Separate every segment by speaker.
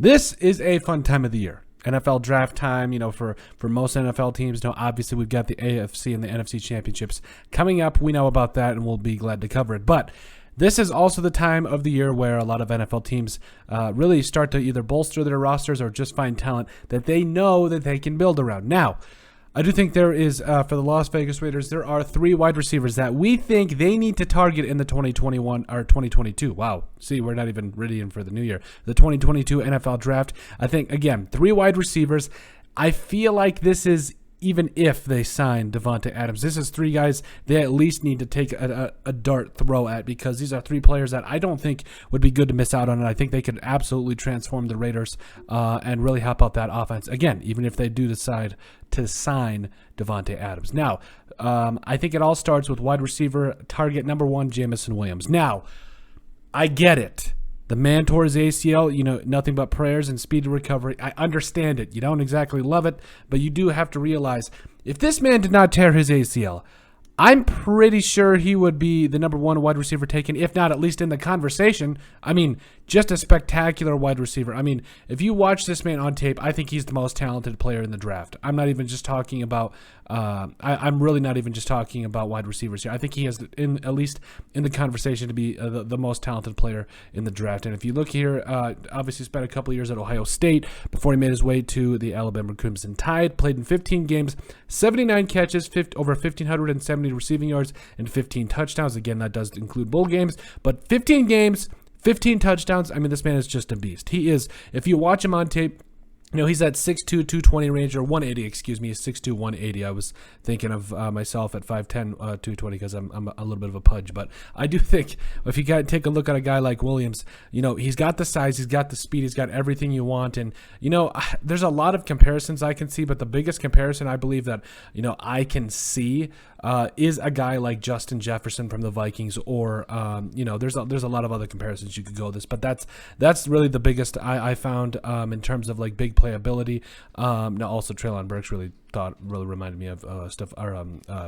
Speaker 1: This is a fun time of the year. NFL draft time, for most NFL teams. Obviously we've got the AFC and the NFC championships coming up. We know about that, and we'll be glad to cover it. But this is also the time of the year where a lot of NFL teams really start to either bolster their rosters or just find talent that they know that they can build around. Now, I do think there is, for the Las Vegas Raiders, there are 3 wide receivers that we think they need to target in the 2021 or 2022. Wow. See, we're not even ready in for the new year. The 2022 NFL draft. I think, again, 3 wide receivers. I feel like this is, even if they sign Davante Adams, this is 3 guys they at least need to take a dart throw at, because these are 3 players that I don't think would be good to miss out on, and I think they could absolutely transform the Raiders and really help out that offense. Again, even if they do decide to sign Davante Adams. Now, I think it all starts with wide receiver target number 1, Jameson Williams. Now, I get it. The man tore his ACL, nothing but prayers and speedy recovery. I understand it. You don't exactly love it, but you do have to realize if this man did not tear his ACL, I'm pretty sure he would be the number 1 wide receiver taken, if not at least in the conversation. I mean, just a spectacular wide receiver. I mean, if you watch this man on tape, I think he's the most talented player in the draft. I'm not even just talking about I'm really not even just talking about wide receivers here. I think he has, at least in the conversation, to be the most talented player in the draft. And if you look here, obviously spent a couple years at Ohio State before he made his way to the Alabama Crimson Tide. Played in 15 games, 79 catches, over 1,570 receiving yards, and 15 touchdowns. Again, that does include bowl games, but 15 games, 15 touchdowns. I mean, this man is just a beast. He is, if you watch him on tape, he's at 6'2", 220 range, or 180, excuse me, 6'2", 180. I was thinking of myself at 5'10", 220, because I'm a little bit of a pudge. But I do think if you take a look at a guy like Williams, he's got the size, he's got the speed, he's got everything you want. And, there's a lot of comparisons I can see, but the biggest comparison I believe that, I can see is a guy like Justin Jefferson from the Vikings, or, there's a lot of other comparisons you could go this, but that's really the biggest I found in terms of like big playability. Now also Treylon Burks really reminded me of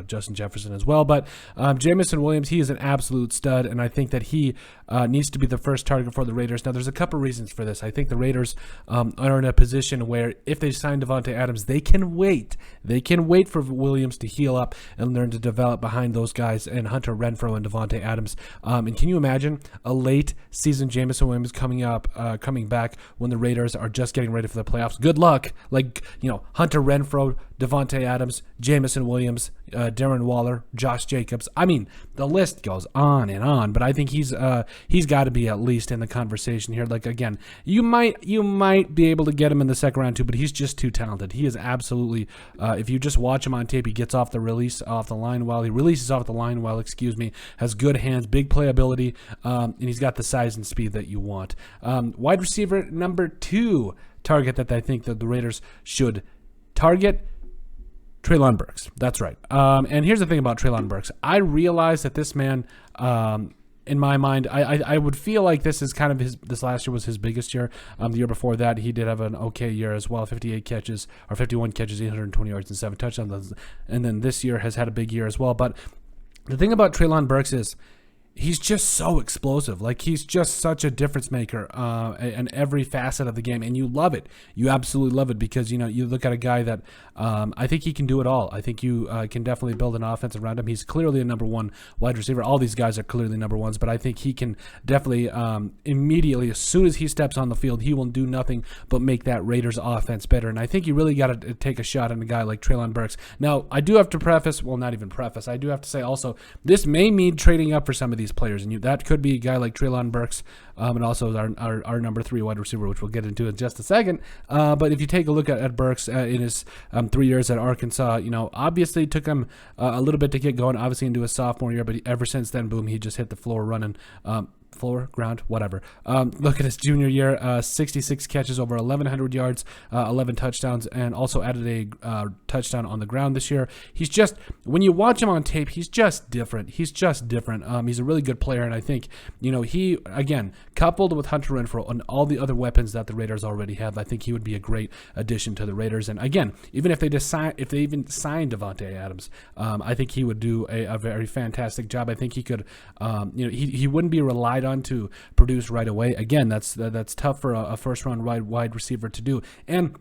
Speaker 1: Justin Jefferson as well. But Jameson Williams, he is an absolute stud, and I think that he needs to be the first target for the Raiders. Now, there's a couple reasons for this. I think the Raiders are in a position where if they sign Davante Adams, they can wait. They can wait for Williams to heal up and learn to develop behind those guys and Hunter Renfrow and Davante Adams. And can you imagine a late season Jameson Williams coming back when the Raiders are just getting ready for the playoffs? Good luck. Hunter Renfrow, Davante Adams, Jameson Williams, Darren Waller, Josh Jacobs. I mean, the list goes on and on, but I think he's got to be at least in the conversation here. Like, again, you might be able to get him in the second round too, but he's just too talented. He is absolutely, if you just watch him on tape, he gets off the line well, has good hands, big playability, and he's got the size and speed that you want. Wide receiver number 2 target that I think that the Raiders should target, Treylon Burks. That's right. And here's the thing about Treylon Burks. I realize that this man, in my mind, I would feel like this is kind of this last year was his biggest year. The year before that, he did have an okay year as well, 51 catches, 820 yards, and 7 touchdowns. And then this year has had a big year as well. But the thing about Treylon Burks is he's just so explosive. Like, he's just such a difference maker in every facet of the game, and you love it. You absolutely love it, because you look at a guy that I think he can do it all. I think you can definitely build an offense around him. He's clearly a number 1 wide receiver. All these guys are clearly number 1s, but I think he can definitely immediately, as soon as he steps on the field, he will do nothing but make that Raiders offense better. And I think you really got to take a shot on a guy like Treylon Burks. Now, I do have to I do have to say also, this may mean trading up for some of these players, and that could be a guy like Treylon Burks, and also our number 3 wide receiver, which we'll get into in just a second. But if you take a look at Burks in his 3 years at Arkansas, obviously took him a little bit to get going, obviously into his sophomore year, but ever since then, boom, he just hit the floor running. Floor, ground, whatever. Look at his junior year, 66 catches, over 1,100 yards, 11 touchdowns, and also added a touchdown on the ground this year. He's just, when you watch him on tape, he's just different. He's a really good player, and I think, he, again, coupled with Hunter Renfrow and all the other weapons that the Raiders already have, I think he would be a great addition to the Raiders. And again, even if they even signed Davante Adams, I think he would do a very fantastic job. I think he could, he wouldn't be relied relied on to produce right away. Again, that's tough for a first-round wide receiver to do. And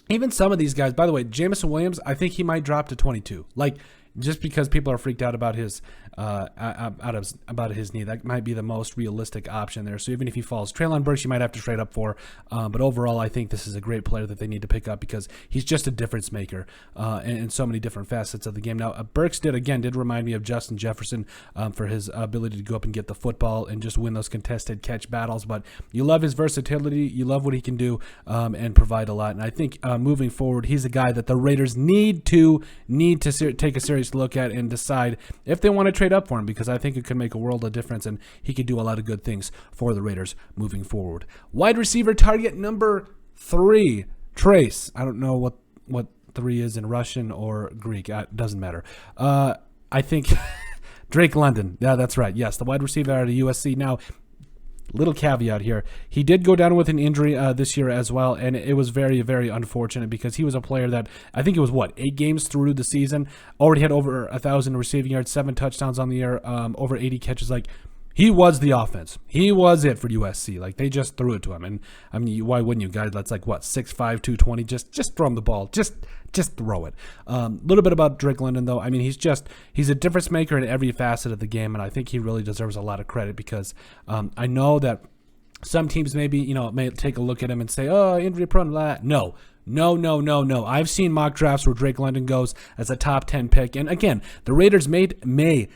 Speaker 1: even some of these guys, by the way, Jameson Williams, I think he might drop to 22. Just because people are freaked out about his knee, that might be the most realistic option there. So even if he falls, Treylon Burks, you might have to trade up for. But overall, I think this is a great player that they need to pick up because he's just a difference maker in so many different facets of the game. Now, Burks did remind me of Justin Jefferson for his ability to go up and get the football and just win those contested catch battles. But you love his versatility, you love what he can do and provide a lot. And I think moving forward, he's a guy that the Raiders need to take a serious look at and decide if they want to trade up for him, because I think it could make a world of difference and he could do a lot of good things for the Raiders moving forward. Wide receiver target number 3, Trace. I don't know what 3 is in Russian or Greek. It doesn't matter. I think Drake London. Yeah, that's right. Yes, the wide receiver out of USC. Now, little caveat here. He did go down with an injury this year as well, and it was very, very unfortunate because he was a player that I think it was 8 games through the season, already had over 1,000 receiving yards, 7 touchdowns on the year, over 80 catches. He was the offense. He was it for USC. They just threw it to him. And I mean, why wouldn't you, guys? That's 6'5", 220. Just throw him the ball. Just throw it. A little bit about Drake London, though. I mean, he's a difference maker in every facet of the game, and I think he really deserves a lot of credit because I know that some teams may take a look at him and say, oh, injury prone. No. I've seen mock drafts where Drake London goes as a top 10 pick. And again, the Raiders may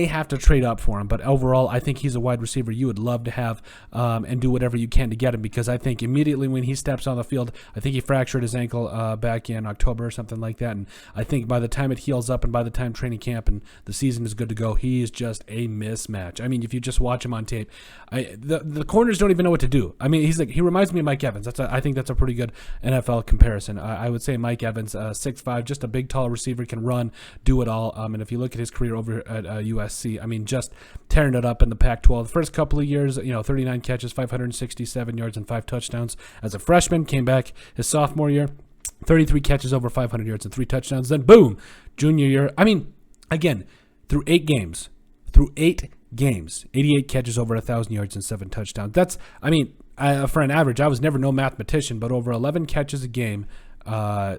Speaker 1: have to trade up for him. But overall, I think he's a wide receiver you would love to have and do whatever you can to get him, because I think immediately when he steps on the field, I think he fractured his ankle back in October or something like that. And I think by the time it heals up and by the time training camp and the season is good to go, he is just a mismatch. I mean, if you just watch him on tape, the corners don't even know what to do. I mean, he reminds me of Mike Evans. I think that's a pretty good NFL comparison. I would say Mike Evans, 6'5", just a big, tall receiver, can run, do it all. And if you look at his career over at USC, I mean, just tearing it up in the Pac-12. The first couple of years, 39 catches, 567 yards, and 5 touchdowns. As a freshman, came back his sophomore year, 33 catches, over 500 yards, and 3 touchdowns. Then, boom, junior year. I mean, again, through 8 games, 88 catches, over 1,000 yards, and 7 touchdowns. That's, I mean, for an average, I was never no mathematician, but over 11 catches a game, easily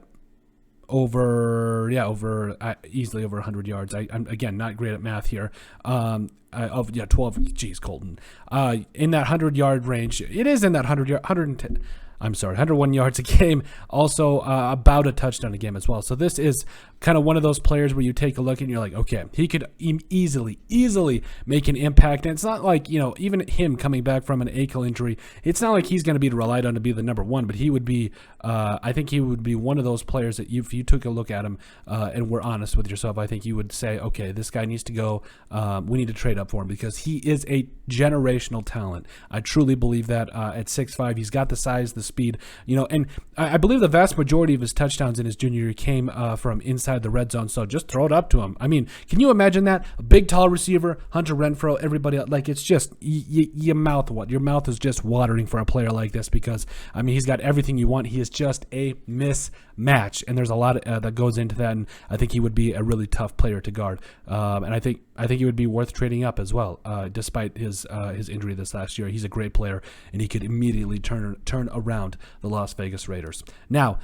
Speaker 1: over 100 yards. I'm again not great at math here. 12. Geez, Colton. In that 100-yard range, it is in that 101 yards a game, also about a touchdown a game as well. So this is kind of one of those players where you take a look and you're like, okay, he could easily make an impact. And it's not like, even him coming back from an ankle injury, it's not like he's going to be relied on to be the number one, but he would be, I think he would be one of those players that if you took a look at him and were honest with yourself, I think you would say, okay, this guy needs to go. We need to trade up for him because he is a generational talent. I truly believe that at 6'5", he's got the size, the speed, and I believe the vast majority of his touchdowns in his junior year came from inside the red zone. So just throw it up to him. I mean, can you imagine that? A big, tall receiver, Hunter Renfrow, everybody, it's just your mouth is just watering for a player like this because, I mean, he's got everything you want. He is just a mismatch, and there's a lot that goes into that, and I think he would be a really tough player to guard. And I think he would be worth trading up as well, despite his injury this last year. He's a great player, and he could immediately turn around the Las Vegas Raiders. Now,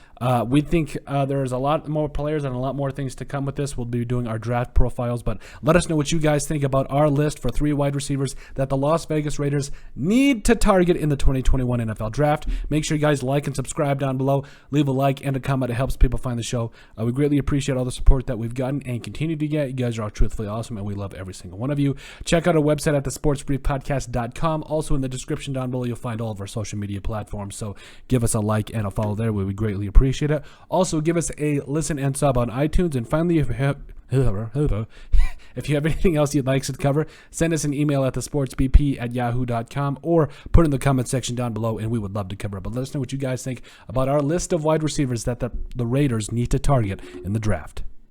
Speaker 1: we think there's a lot more players and a lot more things to come with this. We'll be doing our draft profiles, but let us know what you guys think about our list for 3 wide receivers that the Las Vegas Raiders need to target in the 2021 NFL Draft. Make sure you guys like and subscribe down below. Leave a like and a comment. It helps people find the show. We greatly appreciate all the support that we've gotten and continue to get. You guys are all truthfully awesome, and we love every single one of you. Check out our website at thesportsbriefpodcast.com. Also in the description down below, you'll find all of our social media platforms, so give us a like and a follow there. We would greatly appreciate it. Also, give us a listen and sub on iTunes. And finally, if you have anything else you'd like us to cover, send us an email at thesportsbp@yahoo.com or put in the comment section down below, and we would love to cover it. But let us know what you guys think about our list of wide receivers that the Raiders need to target in the draft.